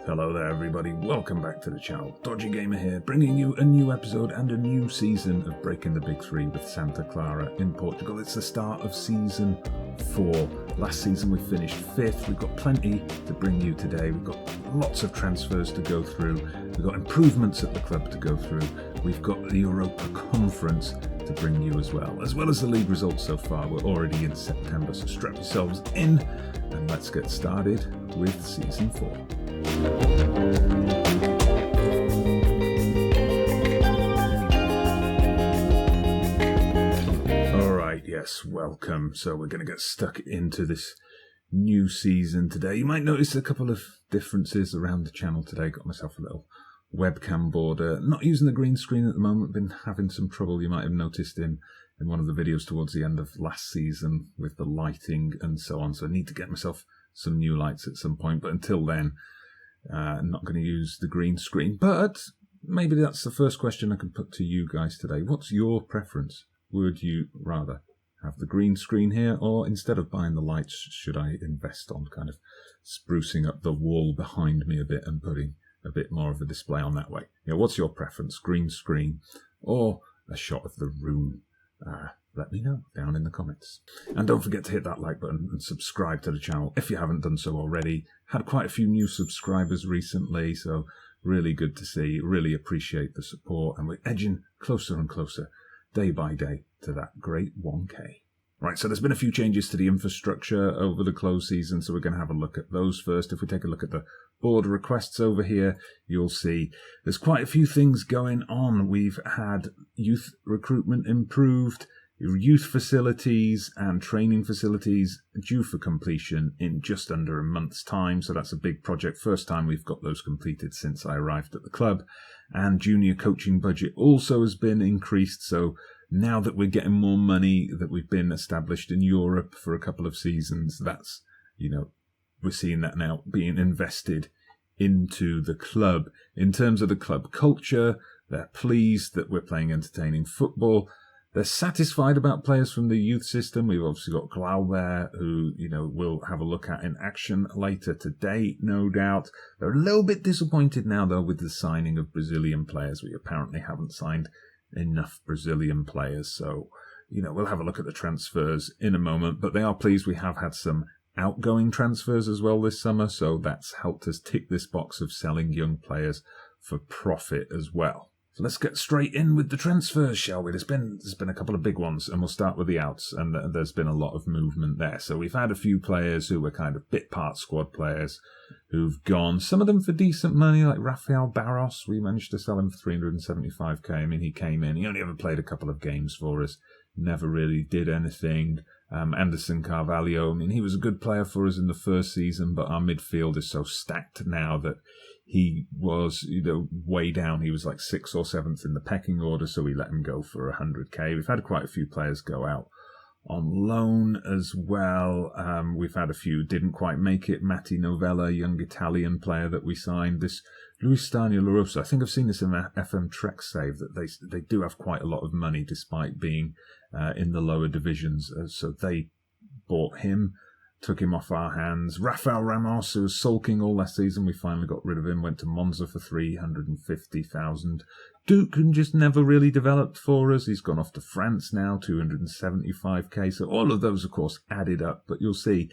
Hello there everybody, welcome back to the channel. Dodgy Gamer here, bringing you a new episode and a new season of Breaking the Big Three with Santa Clara in Portugal. It's the start of Season 4. Last season we finished 5th, we've got plenty to bring you today. We've got lots of transfers to go through, we've got improvements at the club to go through, we've got the Europa Conference to bring you as well as the league results so far. We're already in September, so strap yourselves in and let's get started with Season 4. Alright, yes, welcome. So we're going to get stuck into this new season today. You might notice a couple of differences around the channel today. Got myself a little webcam border. Not using the green screen at the moment. Been having some trouble, you might have noticed in one of the videos towards the end of last season with the lighting and so on. So I need to get myself some new lights at some point. But until then, I'm not going to use the green screen, but maybe that's the first question I can put to you guys today. What's your preference? Would you rather have the green screen here, or instead of buying the lights, should I invest on kind of sprucing up the wall behind me a bit and putting a bit more of a display on that way? You know, what's your preference? Green screen or a shot of the room? Let me know down in the comments. And don't forget to hit that like button and subscribe to the channel if you haven't done so already. Had quite a few new subscribers recently, so really good to see. Really appreciate the support, and we're edging closer and closer day by day to that great 1K. Right, so there's been a few changes to the infrastructure over the close season, so we're going to have a look at those first. If we take a look at the board requests over here, you'll see there's quite a few things going on. We've had youth recruitment improved, youth facilities and training facilities due for completion in just under a month's time. So that's a big project. First time we've got those completed since I arrived at the club. And junior coaching budget also has been increased. So now that we're getting more money, that we've been established in Europe for a couple of seasons, that's, you know, we're seeing that now being invested into the club. In terms of the club culture, they're pleased that we're playing entertaining football. They're satisfied about players from the youth system. We've obviously got Glau there, who, you know, we'll have a look at in action later today, no doubt. They're a little bit disappointed now, though, with the signing of Brazilian players. We apparently haven't signed enough Brazilian players. So, you know, we'll have a look at the transfers in a moment. But they are pleased. We have had some outgoing transfers as well this summer. So that's helped us tick this box of selling young players for profit as well. So let's get straight in with the transfers, shall we? There's been a couple of big ones, and we'll start with the outs, and there's been a lot of movement there. So we've had a few players who were kind of bit-part squad players who've gone, some of them for decent money, like Rafael Barros. We managed to sell him for 375k. I mean, he came in, he only ever played a couple of games for us, never really did anything. Anderson Carvalho, I mean, he was a good player for us in the first season, but our midfield is so stacked now that he was, you know, way down. He was like 6th or 7th in the pecking order, so we let him go for 100k. We've had quite a few players go out on loan as well. We've had a few didn't quite make it. Matti Novella, young Italian player that we signed. This Luis Stania La Rosa, I think I've seen this in FM Trek Save, that they do have quite a lot of money despite being in the lower divisions. So they bought him, took him off our hands. Rafael Ramos, who was sulking all last season, we finally got rid of him, went to Monza for 350,000. Duke just never really developed for us. He's gone off to France now, 275k. So all of those, of course, added up. But you'll see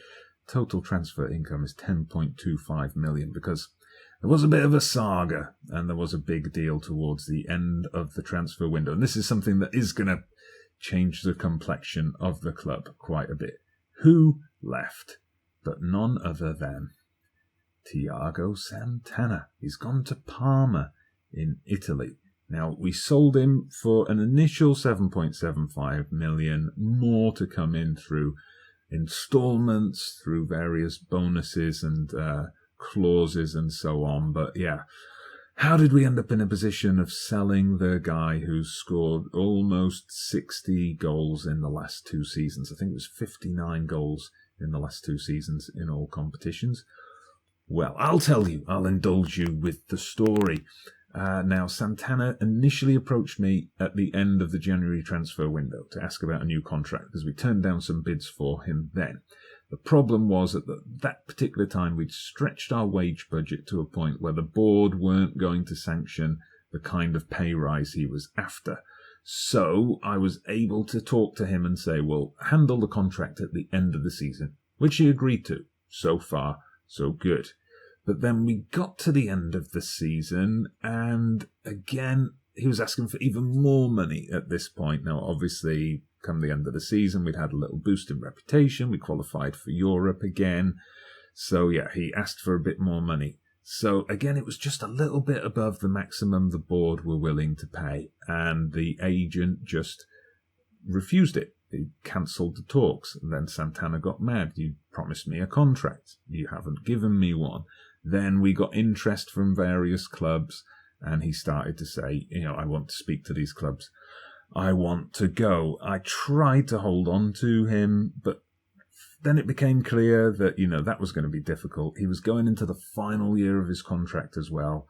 total transfer income is 10.25 million because there was a bit of a saga and there was a big deal towards the end of the transfer window. And this is something that is going to change the complexion of the club quite a bit. Who left? But none other than Thiago Santana. He's gone to Parma in Italy. Now, we sold him for an initial 7.75 million, more to come in through installments, through various bonuses and clauses and so on. But yeah, how did we end up in a position of selling the guy who's scored almost 60 goals in the last 2 seasons? I think it was 59 goals in the last 2 seasons in all competitions. Well, I'll tell you, I'll indulge you with the story. Now, Santana initially approached me at the end of the January transfer window to ask about a new contract because we turned down some bids for him then. The problem was at that particular time we'd stretched our wage budget to a point where the board weren't going to sanction the kind of pay rise he was after. So I was able to talk to him and say, well, handle the contract at the end of the season, which he agreed to. So far, so good. But then we got to the end of the season, and again, he was asking for even more money at this point. Now, obviously, come the end of the season, we'd had a little boost in reputation. We qualified for Europe again. So, yeah, he asked for a bit more money. So, again, it was just a little bit above the maximum the board were willing to pay. And the agent just refused it. He cancelled the talks. And then Santana got mad. You promised me a contract. You haven't given me one. Then we got interest from various clubs. And he started to say, I want to speak to these clubs. I want to go. I tried to hold on to him, but then it became clear that, that was going to be difficult. He was going into the final year of his contract as well.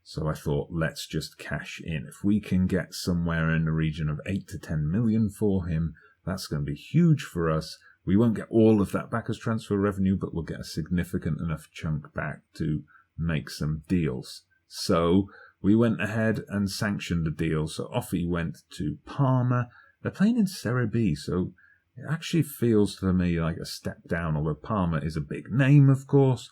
So I thought, let's just cash in. If we can get somewhere in the region of 8 to 10 million for him, that's going to be huge for us. We won't get all of that back as transfer revenue, but we'll get a significant enough chunk back to make some deals. So we went ahead and sanctioned the deal. So off he went to Parma. They're playing in Serie B, so it actually feels to me like a step down, although Parma is a big name, of course.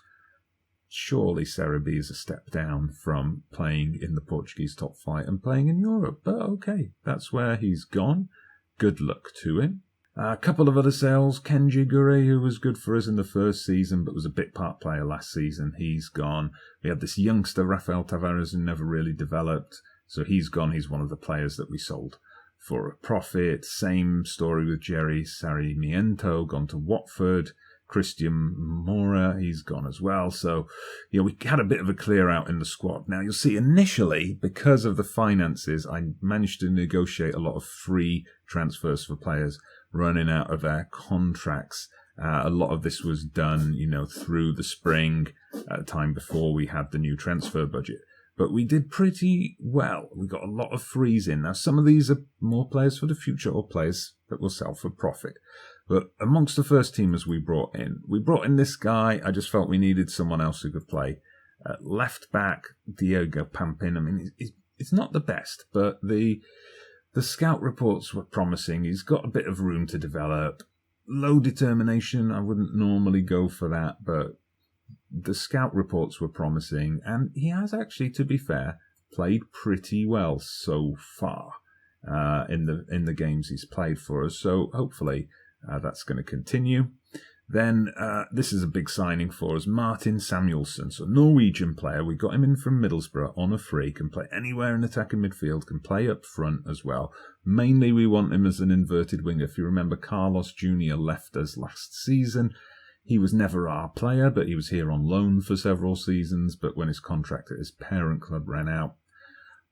Surely Serie B is a step down from playing in the Portuguese top flight and playing in Europe. But okay, that's where he's gone. Good luck to him. A couple of other sales. Kenji Gure, who was good for us in the first season, but was a bit part player last season. He's gone. We had this youngster, Rafael Tavares, who never really developed. So he's gone. He's one of the players that we sold for a profit. Same story with Jerry Sarmiento, gone to Watford. Christian Mora, he's gone as well. So, we had a bit of a clear out in the squad. Now, you'll see initially, because of the finances, I managed to negotiate a lot of free transfers for players running out of their contracts. A lot of this was done, through the spring, at a time before we had the new transfer budget. But we did pretty well. We got a lot of frees in. Now, some of these are more players for the future or players that will sell for profit. But amongst the first teamers we brought in this guy. I just felt we needed someone else who could play. Left back, Diego Pampin. I mean, it's not the best, but the scout reports were promising. He's got a bit of room to develop. Low determination. I wouldn't normally go for that, but the scout reports were promising, and he has actually, to be fair, played pretty well so far in the games he's played for us. So hopefully that's going to continue. Then this is a big signing for us, Martin Samuelsson, so Norwegian player. We got him in from Middlesbrough on a free. Can play anywhere in attacking midfield. Can play up front as well. Mainly, we want him as an inverted winger. If you remember, Carlos Jr. left us last season. He was never our player, but he was here on loan for several seasons. But when his contract at his parent club ran out,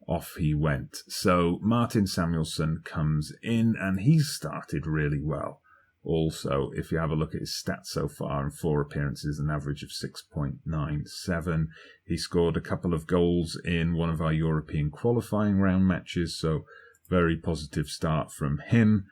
off he went. So Martin Samuelsson comes in, and he's started really well. Also, if you have a look at his stats so far, in 4 appearances, an average of 6.97. He scored a couple of goals in one of our European qualifying round matches, so very positive start from him.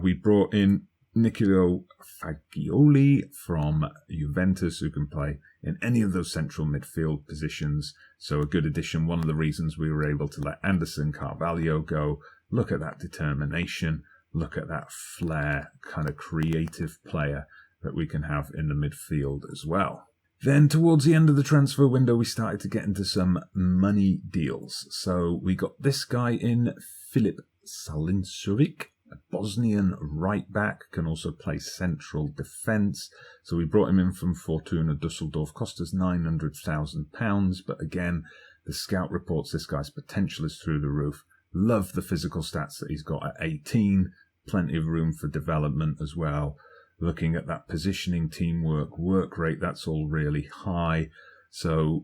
We brought in Nicolo Fagioli from Juventus, who can play in any of those central midfield positions. So a good addition. One of the reasons we were able to let Anderson Carvalho go. Look at that determination. Look at that flair, kind of creative player that we can have in the midfield as well. Then towards the end of the transfer window, we started to get into some money deals. So we got this guy in, Filip Salincevic, a Bosnian right back, can also play central defence. So we brought him in from Fortuna Dusseldorf, cost us £900,000. But again, the scout reports this guy's potential is through the roof. Love the physical stats that he's got at 18. Plenty of room for development as well. Looking at that positioning, teamwork, work rate, that's all really high. So,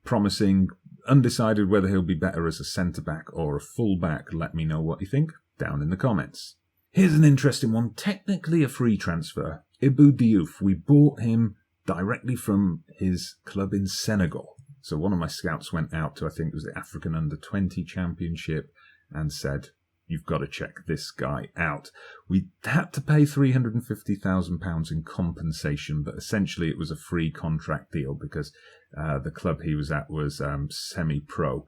promising. Undecided whether he'll be better as a centre-back or a full-back. Let me know what you think down in the comments. Here's an interesting one. Technically a free transfer. Ibou Diouf. We bought him directly from his club in Senegal. So one of my scouts went out to, I think it was the African Under-20 Championship, and said, you've got to check this guy out. We had to pay £350,000 in compensation, but essentially it was a free contract deal because the club he was at was semi-pro,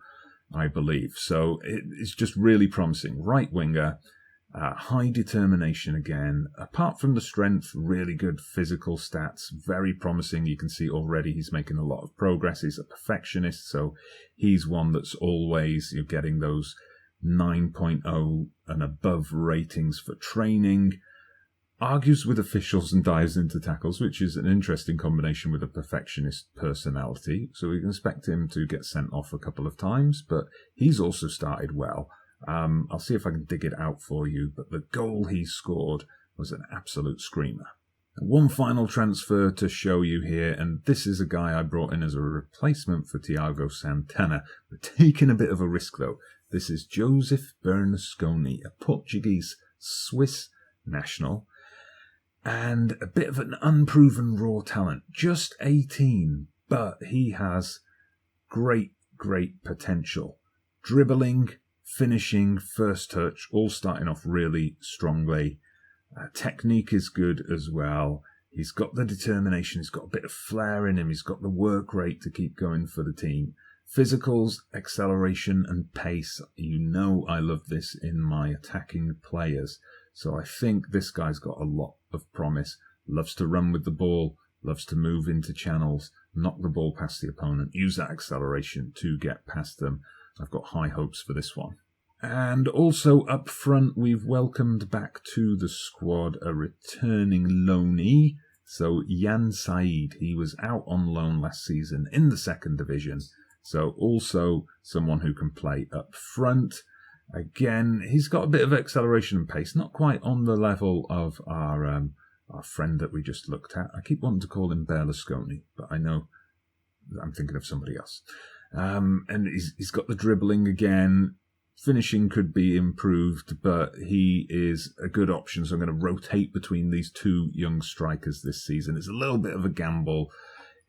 I believe. So it's just really promising. Right winger, high determination again. Apart from the strength, really good physical stats, very promising. You can see already he's making a lot of progress. He's a perfectionist, so he's one that's always getting those 9.0 and above ratings for training. Argues with officials and dives into tackles, which is an interesting combination with a perfectionist personality. So we can expect him to get sent off a couple of times, but he's also started well. I'll see if I can dig it out for you, but the goal he scored was an absolute screamer. One final transfer to show you here, and this is a guy I brought in as a replacement for Thiago Santana. We're taking a bit of a risk though. This is Joseph Bernasconi, a Portuguese-Swiss national, and a bit of an unproven raw talent. Just 18, but he has great potential. Dribbling, finishing, first touch, all starting off really strongly. Technique is good as well. He's got the determination, he's got a bit of flair in him, he's got the work rate to keep going for the team. Physicals, acceleration and pace. You know I love this in my attacking players. So I think this guy's got a lot of promise. Loves to run with the ball, loves to move into channels, knock the ball past the opponent, use that acceleration to get past them. I've got high hopes for this one. And also up front, we've welcomed back to the squad a returning loanee. So Jan Said, he was out on loan last season in the second division. So also someone who can play up front. Again, he's got a bit of acceleration and pace, not quite on the level of our friend that we just looked at. I keep wanting to call him Berlusconi, but I know I'm thinking of somebody else. And he's got the dribbling again. Finishing could be improved, but he is a good option. So I'm going to rotate between these two young strikers this season. It's a little bit of a gamble.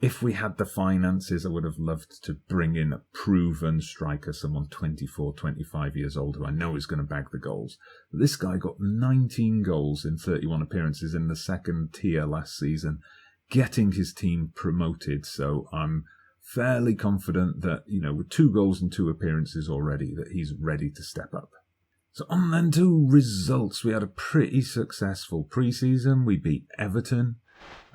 If we had the finances, I would have loved to bring in a proven striker, someone 24, 25 years old, who I know is going to bag the goals. But this guy got 19 goals in 31 appearances in the second tier last season, getting his team promoted. So I'm fairly confident that, with 2 goals and 2 appearances already, that he's ready to step up. So on then to results. We had a pretty successful pre-season. We beat Everton.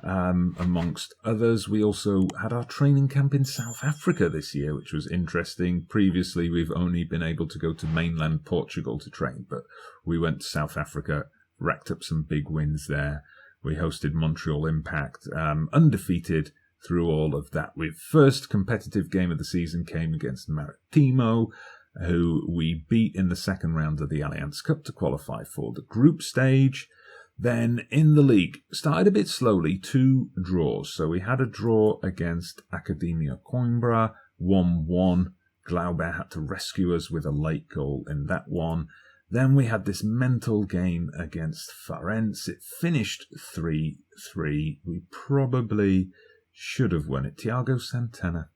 Amongst others, we also had our training camp in South Africa this year, which was interesting. Previously, we've only been able to go to mainland Portugal to train, but we went to South Africa, racked up some big wins there. We hosted Montreal Impact, undefeated through all of that. Our first competitive game of the season came against Maritimo, who we beat in the second round of the Allianz Cup to qualify for the group stage. Then in the league, started a bit slowly, 2 draws. So we had a draw against Academia Coimbra, 1-1. Glauber had to rescue us with a late goal in that one. Then we had this mental game against Farense. It finished 3-3. We probably should have won it. Thiago Santana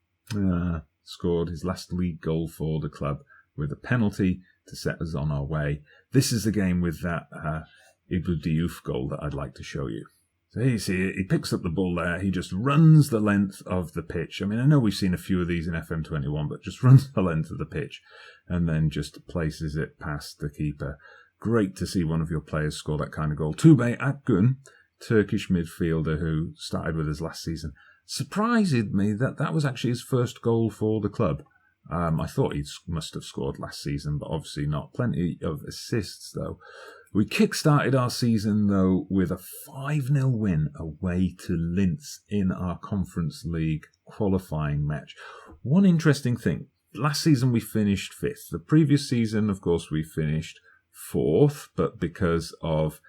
scored his last league goal for the club with a penalty to set us on our way. This is the game with that Ibu Diouf goal that I'd like to show you. So here you see, he picks up the ball there. He just runs the length of the pitch. I mean, I know we've seen a few of these in FM21, but just runs the length of the pitch and then just places it past the keeper. Great to see one of your players score that kind of goal. Tugay Akgün, Turkish midfielder who started with us last season. Surprised me that was actually his first goal for the club. I thought he must have scored last season, but obviously not. Plenty of assists, though. We kick-started our season, though, with a 5-0 win away to Linz in our Conference League qualifying match. One interesting thing, last season we finished 5th. The previous season, of course, we finished 4th, but because of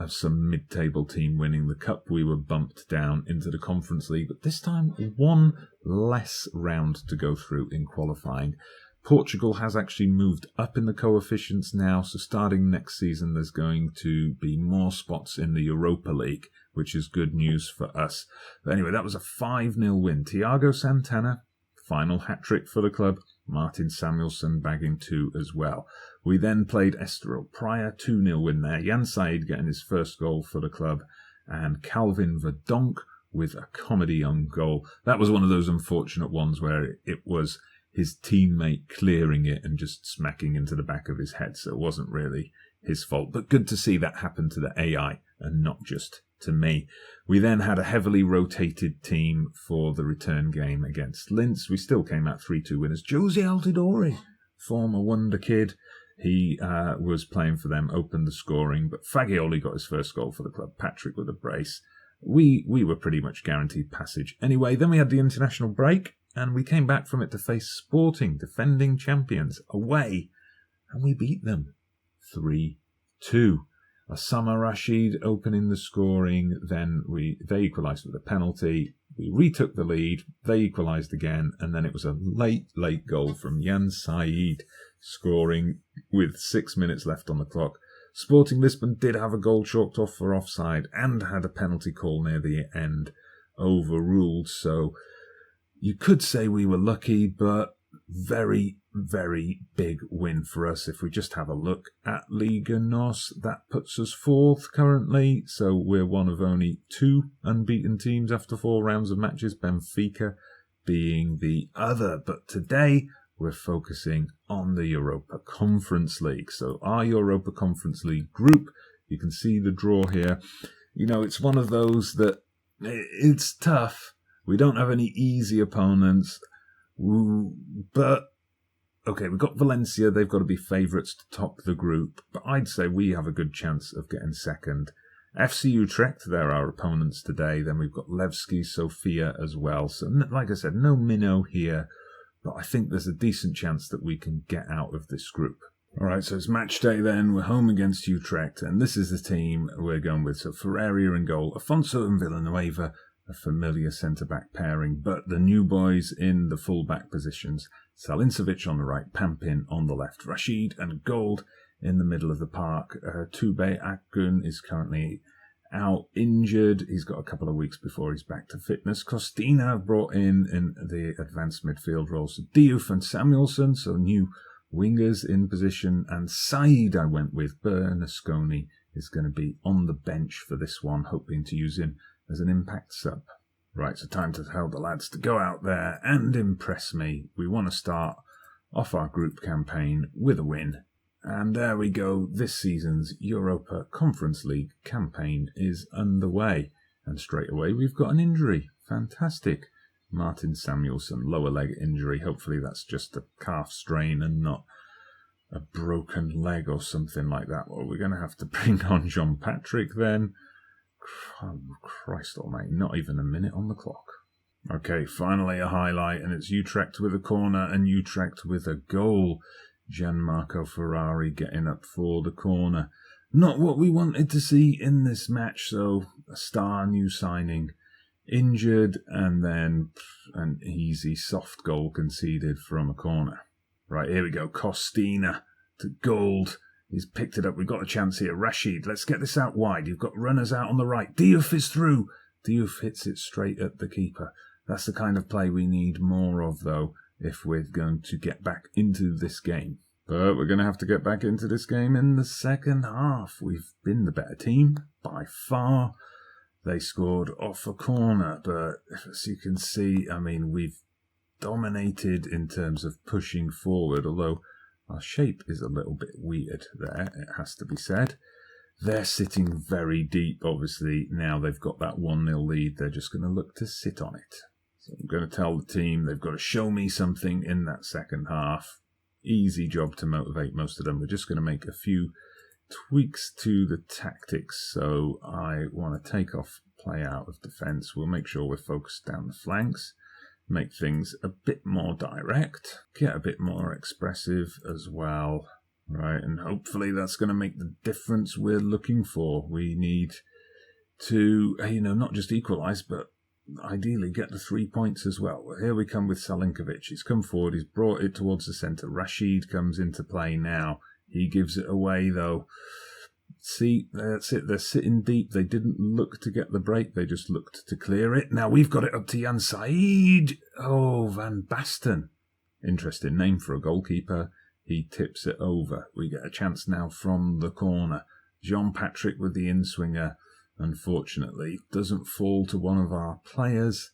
some mid-table team winning the cup, we were bumped down into the Conference League. But this time, 1 less round to go through in qualifying. Portugal has actually moved up in the coefficients now, so starting next season there's going to be more spots in the Europa League, which is good news for us. But anyway, that was a 5-0 win. Thiago Santana, final hat-trick for the club, Martin Samuelsson bagging 2 as well. We then played Estoril Praia, 2-0 win there. Jan Said getting his first goal for the club, and Calvin Verdonk with a comedy on goal. That was one of those unfortunate ones where it was his teammate clearing it and just smacking into the back of his head, so it wasn't really his fault. But good to see that happen to the AI and not just to me. We then had a heavily rotated team for the return game against Linz. We still came out 3-2 winners. Jose Altidore, former wonder kid, he was playing for them, opened the scoring, but Fagioli got his first goal for the club. Patrick with a brace. We were pretty much guaranteed passage. Anyway, then we had the international break, and we came back from it to face Sporting, defending champions, away, and we beat them 3-2. Osama Rashid opening the scoring, then they equalised with a penalty. We retook the lead, they equalised again, and then it was a late goal from Jan Said scoring with 6 minutes left on the clock. Sporting Lisbon did have a goal chalked off for offside and had a penalty call near the end overruled, so you could say we were lucky, but very, very big win for us. If we just have a look at Liga NOS, that puts us 4th currently, so we're one of only 2 unbeaten teams after 4 rounds of matches, Benfica being the other. But today we're focusing on the Europa Conference League. So our Europa Conference League group, you can see the draw here. You know, it's one of those that it's tough. We don't have any easy opponents. But, okay, we've got Valencia. They've got to be favourites to top the group. But I'd say we have a good chance of getting second. FC Utrecht, they're our opponents today. Then we've got Levski Sofia as well. So, like I said, no minnow here. But I think there's a decent chance that we can get out of this group. All right, so it's match day then. We're home against Utrecht. And this is the team we're going with. So Ferreira in goal. Afonso and Villanueva, a familiar centre-back pairing, but the new boys in the full-back positions. Salincevic on the right, Pampin on the left, Rashid and Gold in the middle of the park. Tube Akgun is currently out injured. He's got a couple of weeks before he's back to fitness. Costina brought in the advanced midfield roles. Diouf and Samuelsson, so new wingers in position. And Said I went with. Bernasconi is going to be on the bench for this one, hoping to use him as an impact sub. Right, so time to tell the lads to go out there and impress me. We want to start off our group campaign with a win. And there we go. This season's Europa Conference League campaign is underway. And straight away we've got an injury. Fantastic. Martin Samuelsson, lower leg injury. Hopefully that's just a calf strain and not a broken leg or something like that. Well, we're going to have to bring on John Patrick then. Oh, Christ almighty, not even a minute on the clock. Okay, finally a highlight, and it's Utrecht with a corner and Utrecht with a goal. Gianmarco Ferrari getting up for the corner. Not what we wanted to see in this match, so a star new signing. Injured, and then an easy soft goal conceded from a corner. Right, here we go. Costina to Gold. He's picked it up. We've got a chance here. Rashid, let's get this out wide. You've got runners out on the right. Diouf is through. Diouf hits it straight at the keeper. That's the kind of play we need more of, though, if we're going to get back into this game. But we're going to have to get back into this game in the second half. We've been the better team by far. They scored off a corner, but as you can see, I mean, we've dominated in terms of pushing forward, although our shape is a little bit weird there, it has to be said. They're sitting very deep, obviously. Now they've got that 1-0 lead, they're just going to look to sit on it. So I'm going to tell the team they've got to show me something in that second half. Easy job to motivate most of them. We're just going to make a few tweaks to the tactics. So I want to take off play out of defence. We'll make sure we're focused down the flanks. Make things a bit more direct, get a bit more expressive as well, right? And hopefully that's going to make the difference we're looking for. We need to, not just equalise, but ideally get the 3 points as well. Well, here we come with Salinkovic. He's come forward, he's brought it towards the centre. Rashid comes into play now. He gives it away though. See, that's it. They're sitting deep. They didn't look to get the break. They just looked to clear it. Now we've got it up to Jan Said. Oh, Van Basten Interesting name for a goalkeeper. He tips it over. We get a chance now from the corner. Jean-Patrick with the in-swinger. Unfortunately, doesn't fall to one of our players.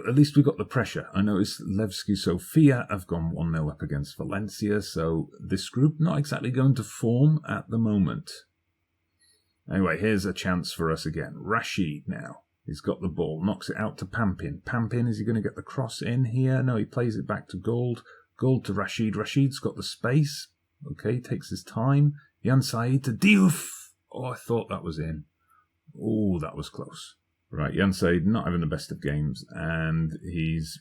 At least we got the pressure. I noticed Levski Sofia have gone 1-0 up against Valencia, so this group not exactly going to form at the moment. Anyway, here's a chance for us again. Rashid now. He's got the ball, knocks it out to Pampin. Pampin, is he going to get the cross in here? No, he plays it back to Gold. Gold to Rashid. Rashid's got the space. Okay, takes his time. Jan Said to Diouf. Oh, I thought that was in. Oh, that was close. Right, Jan Said not having the best of games, and he's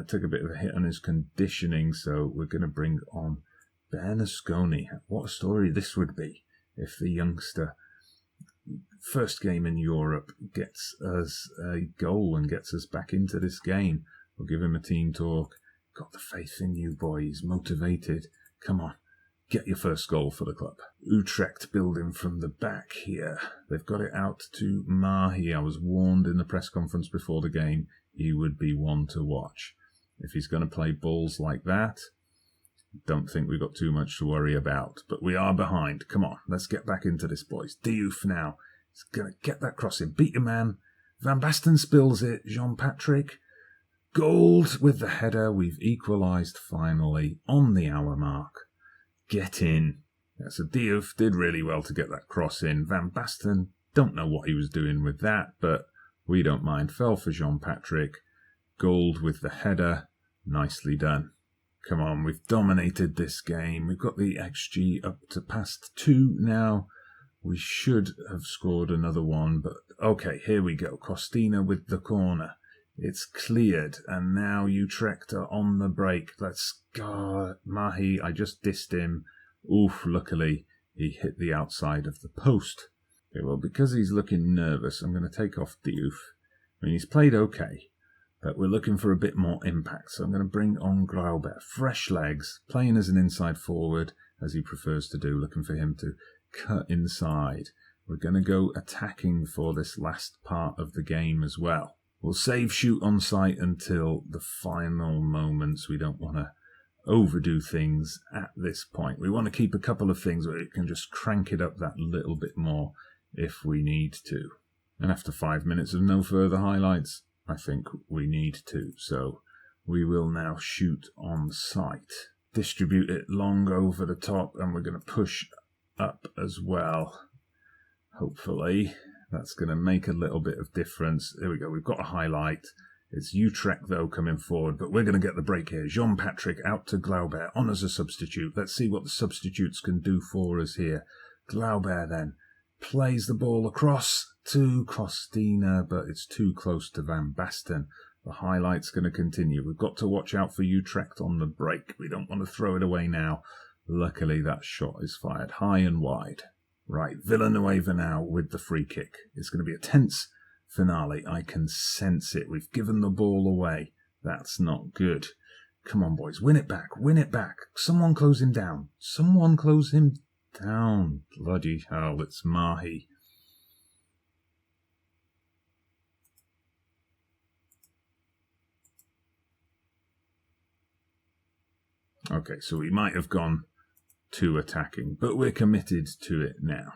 took a bit of a hit on his conditioning, so we're going to bring on Bernasconi. What a story this would be if the youngster, first game in Europe, gets us a goal and gets us back into this game. We'll give him a team talk. Got the faith in you, boys. Motivated. Come on. Get your first goal for the club. Utrecht building from the back here. They've got it out to Mahi. I was warned in the press conference before the game he would be one to watch. If he's going to play balls like that, don't think we've got too much to worry about. But we are behind. Come on, let's get back into this, boys. Diouf now. He's going to get that cross in. Beat your man. Van Basten spills it. Jean-Patrick. Gold with the header. We've equalised finally on the hour mark. Get in. Yeah, so Diouf did really well to get that cross in. Van Basten, don't know what he was doing with that, but we don't mind. Fell for Jean-Patrick. Gold with the header. Nicely done. Come on, we've dominated this game. We've got the XG up to past 2 now. We should have scored another one, but okay, here we go. Costina with the corner. It's cleared, and now Utrecht are on the break. Let's go. Mahi, I just dissed him. Oof, luckily he hit the outside of the post. Okay, well, because he's looking nervous, I'm going to take off Diouf. I mean, he's played okay, but we're looking for a bit more impact. So I'm going to bring on Glauber. Fresh legs, playing as an inside forward, as he prefers to do, looking for him to cut inside. We're going to go attacking for this last part of the game as well. We'll save shoot on sight until the final moments. We don't want to overdo things at this point. We want to keep a couple of things where it can just crank it up that little bit more if we need to. And after 5 minutes of no further highlights, I think we need to. So we will now shoot on sight. Distribute it long over the top, and we're going to push up as well. Hopefully. That's going to make a little bit of difference. There we go. We've got a highlight. It's Utrecht, though, coming forward. But we're going to get the break here. Jean-Patrick out to Glauber on as a substitute. Let's see what the substitutes can do for us here. Glauber then plays the ball across to Costina, but it's too close to Van Basten. The highlight's going to continue. We've got to watch out for Utrecht on the break. We don't want to throw it away now. Luckily, that shot is fired high and wide. Right, Villanueva now with the free kick. It's going to be a tense finale. I can sense it. We've given the ball away. That's not good. Come on, boys. Win it back. Win it back. Someone close him down. Someone close him down. Bloody hell, it's Mahi. Okay, so we might have gone to attacking, but we're committed to it now.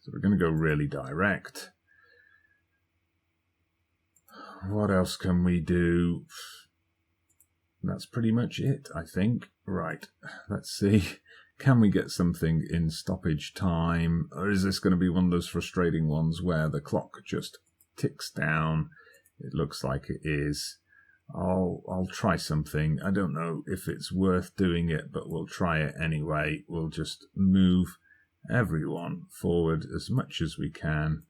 So we're going to go really direct. What else can we do? That's pretty much it, I think. Right, let's see. Can we get something in stoppage time? Or is this going to be one of those frustrating ones where the clock just ticks down? It looks like it is. I'll try something. I don't know if it's worth doing it, but we'll try it anyway. We'll just move everyone forward as much as we can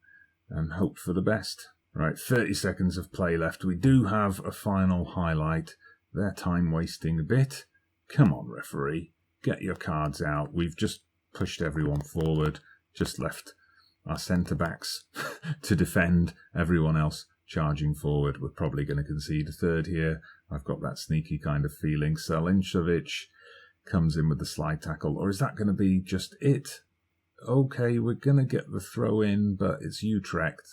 and hope for the best. Right, 30 seconds of play left. We do have a final highlight. They're time wasting a bit. Come on, referee. Get your cards out. We've just pushed everyone forward, just left our centre-backs to defend, everyone else charging forward. We're probably going to concede a third here. I've got that sneaky kind of feeling. Selinčović comes in with the slide tackle. Or is that going to be just it? Okay, we're going to get the throw in, but it's Utrecht.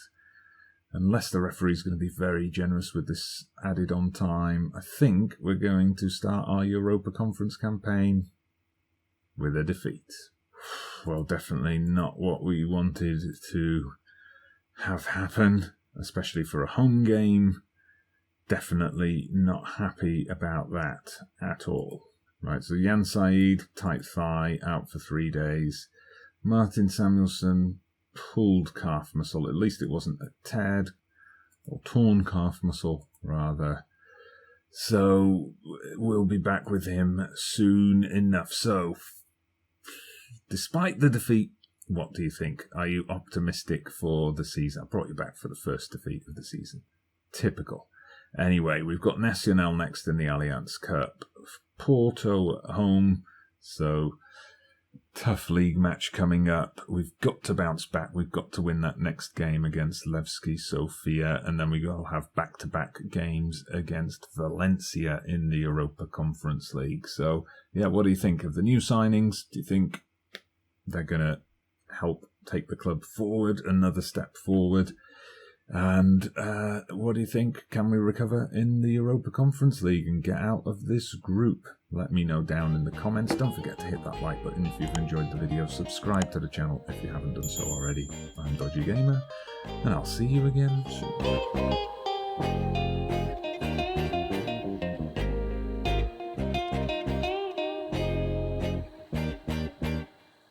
unless the referee's going to be very generous with this added on time, I think we're going to start our Europa Conference campaign with a defeat. Well, definitely not what we wanted to have happen, especially for a home game. Definitely not happy about that at all. Right, so Jan Said, tight thigh, out for 3 days. Martin Samuelsson, pulled calf muscle. At least it wasn't a teared or torn calf muscle, rather. So we'll be back with him soon enough. So, despite the defeat, what do you think? Are you optimistic for the season? I brought you back for the first defeat of the season. Typical. Anyway, we've got Nacional next in the Allianz Cup. Porto at home. So, tough league match coming up. We've got to bounce back. We've got to win that next game against Levski Sofia. And then we will have back-to-back games against Valencia in the Europa Conference League. So, yeah, what do you think of the new signings? Do you think they're going to help take the club forward, another step forward? And what do you think? Can we recover in the Europa Conference League and get out of this group? Let me know down in the comments. Don't forget to hit that like button if you've enjoyed the video. Subscribe to the channel if you haven't done so already. I'm Dodgy Gamer, and I'll see you again soon.